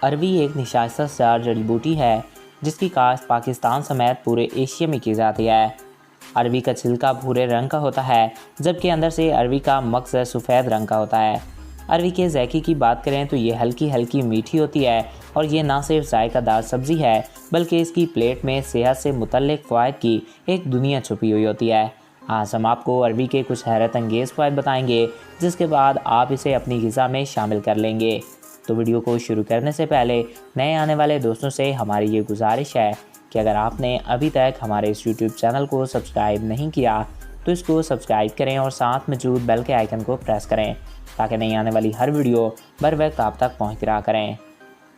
अरवी एक निशास्तदार जड़ी बूटी है जिसकी काश्त पाकिस्तान समेत पूरे एशिया में की जाती है। अरवी का छिलका भूरे रंग का होता है जबकि अंदर से अरवी का मग़ज़ सफ़ेद रंग का होता है। अरवी के ज़ायके की बात करें तो ये हल्की हल्की मीठी होती है और ये ना सिर्फ ज़ायकादार सब्ज़ी है बल्कि इसकी प्लेट में सेहत से मुतल्लिक़ फ़वाइद की एक दुनिया छुपी हुई होती है। आज हम आपको अरवी के कुछ हैरत अंगेज़ फ़वाइद बताएंगे जिसके बाद आप इसे अपनी ग़िज़ा में शामिल कर लेंगे। तो वीडियो को शुरू करने से पहले नए आने वाले दोस्तों से हमारी ये गुजारिश है कि अगर आपने अभी तक हमारे इस यूट्यूब चैनल को सब्सक्राइब नहीं किया तो इसको सब्सक्राइब करें और साथ मौजूद बेल के आइकन को प्रेस करें ताकि नई आने वाली हर वीडियो बर वक्त आप तक पहुँच रहा करें।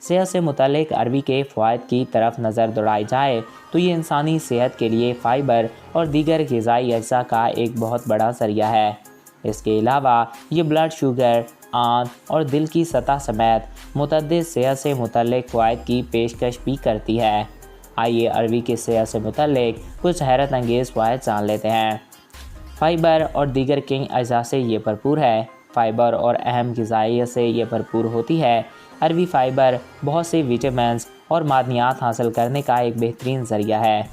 सेहत से मुतल्लिक़ अरवी के फ़वाइद की तरफ नज़र दौड़ाई जाए तो ये इंसानी सेहत के लिए फ़ाइबर और दीगर ग़िज़ाई अज्जा का एक बहुत बड़ा ज़रिया है। इसके अलावा ये ब्लड शुगर, आंत और दिल की सतह समेत मुतअद्दिद सेहत से मुतल्लिक़ फ़वाइद की पेशकश भी करती है। आइए अरवी की सेहत से मुतल्लिक़ कुछ हैरत अंगेज़ फ़वाइद जान लेते हैं। फ़ाइबर और दीगर किंग अज्जा से ये भरपूर है। फ़ाइबर और अहम ग़िज़ाइयत से ये भरपूर होती है। अरवी फ़ाइबर बहुत से विटामिन्स और मादनियात हासिल करने का एक बेहतरीन ज़रिया है।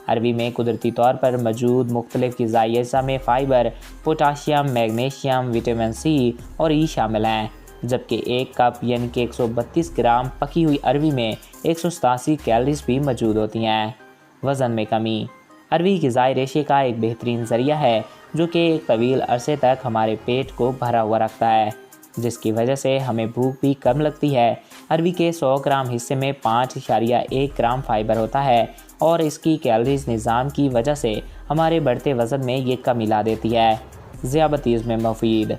अरवी में कुदरती तौर पर मौजूद मुख्तलिफ़ ग़िज़ाई अज्जा में fibre, potassium, magnesium, vitamin C और ई शामिल हैं। जबकि एक कप यानी कि 132 ग्राम पकी हुई अरवी में 187 कैलोरीज़ भी मौजूद होती हैं। वज़न में कमी। अरवी ग़िज़ाई रेशे का एक बेहतरीन ज़रिया है जो कि एक तवील अरसे तक हमारे पेट को भरा हुआ रखता है जिसकी वजह से हमें भूख भी कम लगती है। अरवी के 100 ग्राम हिस्से में 5.1 ग्राम फ़ाइबर होता है और इसकी कैलोरीज़ निज़ाम की वजह से हमारे बढ़ते वज़न में ये कमी ला देती है। ज़ियाबतीज़ में मुफीद।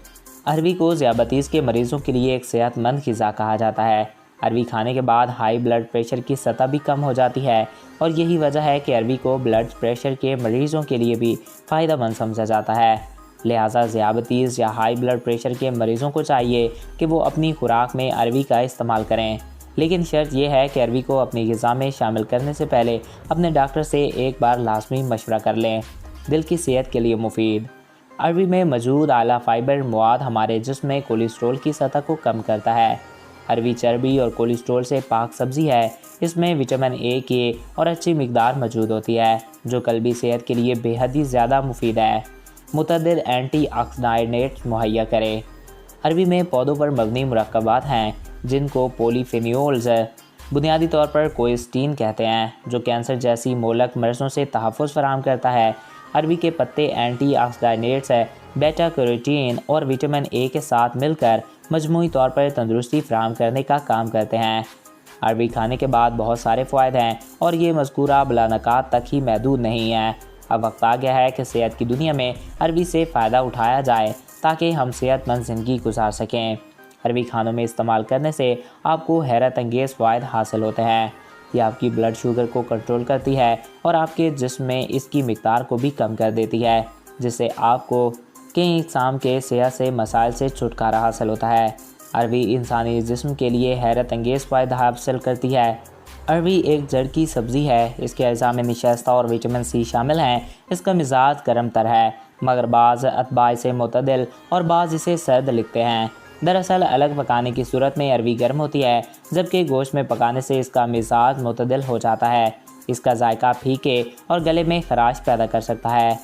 अरवी को ज़ियाबतीज़ के मरीज़ों के लिए एक सेहतमंद ग़िज़ा कहा जाता है। अरवी खाने के बाद हाई ब्लड प्रेशर की सतह भी कम हो जाती है और यही वजह है कि अरवी को ब्लड प्रेशर के मरीज़ों के लिए भी फ़ायदेमंद समझा जाता है। लिहाजा ज़ियाबतीज़ या हाई ब्लड प्रेशर के मरीज़ों को चाहिए कि वो अपनी खुराक में अरवी का इस्तेमाल करें, लेकिन शर्त यह है कि अरवी को अपनी ग़िज़ा में शामिल करने से पहले अपने डॉक्टर से एक बार लाजमी मशवरा कर लें। दिल की सेहत के लिए मुफीद। अरवी में मौजूद आला फ़ाइबर मवाद हमारे जिस्म में कोलेस्ट्रॉल की सतह को कम करता है। अरवी चर्बी और कोलेस्ट्रॉल से पाक सब्ज़ी है। इसमें विटामिन ए के और अच्छी मिकदार मौजूद होती है जो कल्बी सेहत के लिए बेहद ही ज़्यादा मुफीद है। मुतअद्दिद एंटीऑक्सीडेंट्स मुहैया करें। अरवी में पौधों पर मबनी मुरक्कबात हैं जिनको पॉलीफेनोल्स बुनियादी तौर पर कोइस्टीन कहते हैं जो कैंसर जैसी मोहलक मर्ज़ों से तहफ़्फ़ुज़ फराहम करता है। अरवी के पत्ते एंटीऑक्सीडेंट्स बेटा कैरोटीन और विटामिन ए के साथ मिलकर मजमूई तौर पर तंदुरुस्ती फराहम करने का काम करते हैं। अरवी खाने के बाद बहुत सारे फ़वाइद हैं और ये मज़कूरा बलानकात तक ही महदूद नहीं है। अब वक्त आ गया है कि सेहत की दुनिया में अरवी से फ़ायदा उठाया जाए ताकि हम सेहतमंद ज़िंदगी गुजार सकें। अरवी खानों में इस्तेमाल करने से आपको हैरत अंगेज़ फ़वाइद हासिल होते हैं। ये आपकी ब्लड शुगर को कंट्रोल करती है और आपके जिस्म में इसकी मिक़दार को भी कम कर देती है जिससे आपको कई इक़साम के सेहत से मसाइल से छुटकारा हासिल होता है। अरवी इंसानी जिस्म के लिए हैरत अंगेज़ फ़ायदा हासिल करती है। अरवी एक जड़ की सब्ज़ी है। इसके अज़ा में नशास्ता और विटामिन सी शामिल हैं। इसका मिजाज गर्म तर है मगर बाज़ अतबा इसे मुतदिल और बाज़ इसे सर्द लिखते हैं। दरअसल अलग पकाने की सूरत में अरवी गर्म होती है जबकि गोश्त में पकाने से इसका मिजाज मुतदिल हो जाता है। इसका जायका फीके और गले में खराश पैदा कर सकता है।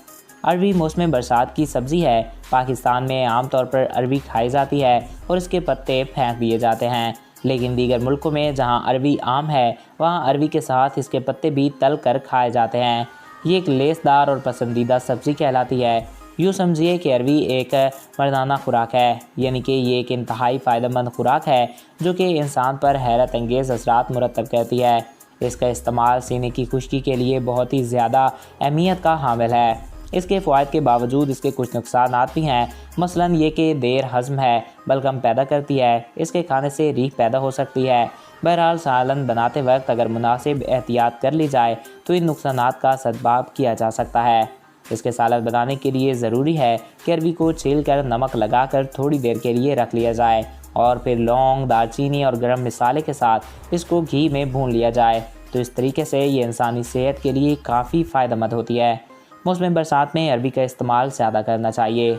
अरवी मौसम बरसात की सब्ज़ी है। पाकिस्तान में आम तौर पर अरवी खाई जाती है और इसके पत्ते फेंक दिए जाते हैं, लेकिन दीगर मुल्कों में जहां अरवी आम है वहां अरवी के साथ इसके पत्ते भी तल कर खाए जाते हैं। ये एक लेसदार और पसंदीदा सब्ज़ी कहलाती है। यूँ समझिए कि अरवी एक मर्दाना खुराक है, यानी कि ये एक इंतहाई फ़ायदेमंद खुराक है जो कि इंसान पर हैरत अंगेज़ असरात मुरतब करती है। इसका इस्तेमाल सीने की खुश्की के लिए बहुत ही ज़्यादा अहमियत का हामिल है। इसके फ़वाइद के बावजूद इसके कुछ नुकसानात भी हैं, मसलन ये कि देर हज़म है, बलगम पैदा करती है, इसके खाने से रीह पैदा हो सकती है। बहरहाल सालन बनाते वक्त अगर मुनासिब एहतियात कर ली जाए तो इन नुकसानात का सद्भाव किया जा सकता है। इसके सालन बनाने के लिए ज़रूरी है कि अरवी को छील कर नमक लगाकर थोड़ी देर के लिए रख लिया जाए और फिर लौंग, दालचीनी और गरम मसाले के साथ इसको घी में भून लिया जाए। तो इस तरीके से ये इंसानी सेहत के लिए काफ़ी फ़ायदेमंद होती है। मौसम बरसात में अरवी का इस्तेमाल ज़्यादा करना चाहिए।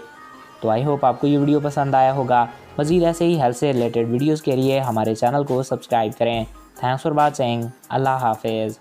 तो आई होप आपको ये वीडियो पसंद आया होगा। مزید ایسے ہی ہیلتھ سے ریلیٹڈ ویڈیوز کے لیے ہمارے چینل کو سبسکرائب کریں۔ Thanks for watching. اللہ حافظ۔